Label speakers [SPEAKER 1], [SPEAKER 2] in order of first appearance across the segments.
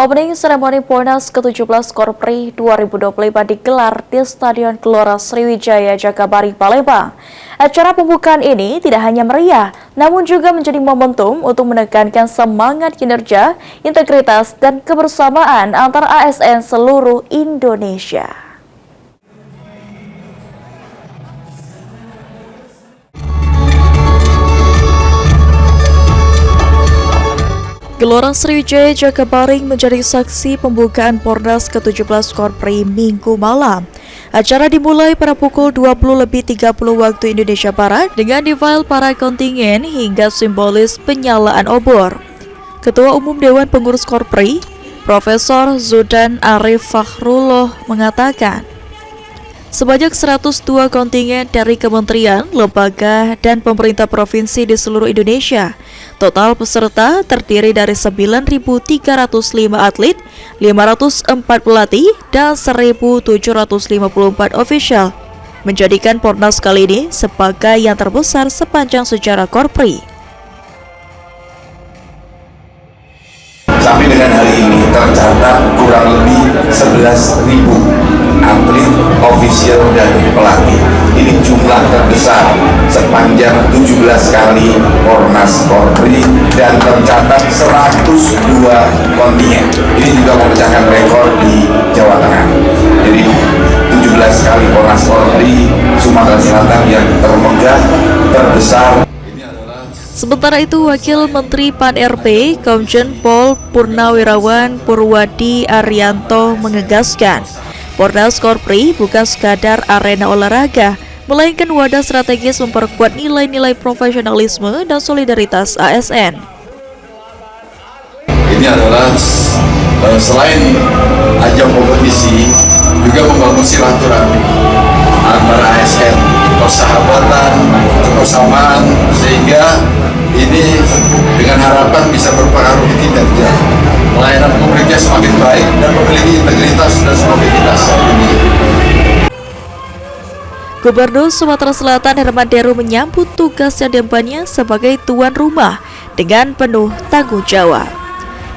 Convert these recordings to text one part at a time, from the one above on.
[SPEAKER 1] Opening Ceremony Pornas ke-17 Korpri 2025 digelar di Stadion Gelora Sriwijaya Jakabaring, Palembang. Acara pembukaan ini tidak hanya meriah, namun juga menjadi momentum untuk menekankan semangat kinerja, integritas, dan kebersamaan antar ASN seluruh Indonesia. Gelora Sriwijaya Jakabaring menjadi saksi pembukaan Pornas ke-17 Korpri Minggu malam. Acara dimulai pada pukul 20.30 waktu Indonesia Barat dengan defile para kontingen hingga simbolis penyalaan obor. Ketua Umum Dewan Pengurus Korpri, Profesor Zudan Arif Fakhrullah mengatakan, sebanyak 102 kontingen dari kementerian, lembaga, dan pemerintah provinsi di seluruh Indonesia. Total peserta terdiri dari 9.305 atlet, 504 pelatih, dan 1.754 official, menjadikan Pornas kali ini sebagai yang terbesar sepanjang sejarah Korpri.
[SPEAKER 2] Sampai dengan hari ini tercatat kurang lebih 11.000 atlet, ofisial, dan pelatih. Ini jumlah terbesar sepanjang 17 kali Pornas Korpri dan tercatat 102 kontingen. Ini juga memecahkan rekor di Jawa Tengah. Jadi 17 kali Pornas Korpri Sumatera Selatan yang termegah, terbesar.
[SPEAKER 1] Sementara itu, Wakil Menteri Pan-RB, Komjen Pol Purnawirawan Purwadi Arianto mengegaskan, Pornas Korpri bukan sekadar arena olahraga, melainkan wadah strategis memperkuat nilai-nilai profesionalisme dan solidaritas ASN.
[SPEAKER 3] Ini adalah selain ajang kompetisi, juga membangun silaturahmi antara ASN, persahabatan, kebersamaan, sehingga ini dengan harapan bisa berpengaruh kinerja, pelayanan publiknya semakin baik dan memiliki integritas dan soliditas.
[SPEAKER 1] Gubernur Sumatera Selatan Herman Deru menyambut tugas yang diembannya sebagai tuan rumah dengan penuh tanggung jawab.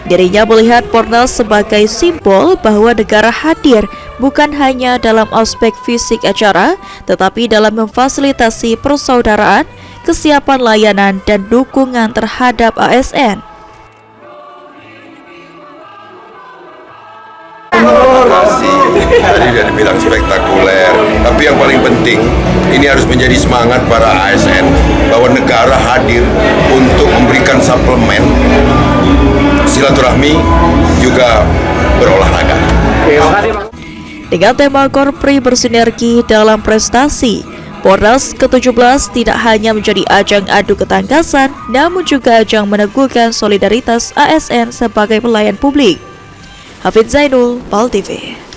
[SPEAKER 1] Dirinya melihat Pornas sebagai simbol bahwa negara hadir bukan hanya dalam aspek fisik acara, tetapi dalam memfasilitasi persaudaraan, kesiapan layanan, dan dukungan terhadap ASN.
[SPEAKER 3] Tadi sudah dibilang spektakuler, tapi yang paling penting ini harus menjadi semangat para ASN bahwa negara hadir untuk memberikan suplemen silaturahmi juga berolahraga.
[SPEAKER 1] Dengan tema Korpri bersinergi dalam prestasi, Pornas ke-17 tidak hanya menjadi ajang adu ketangkasan, namun juga ajang meneguhkan solidaritas ASN sebagai pelayan publik. Hafidz Zainul, PAL TV.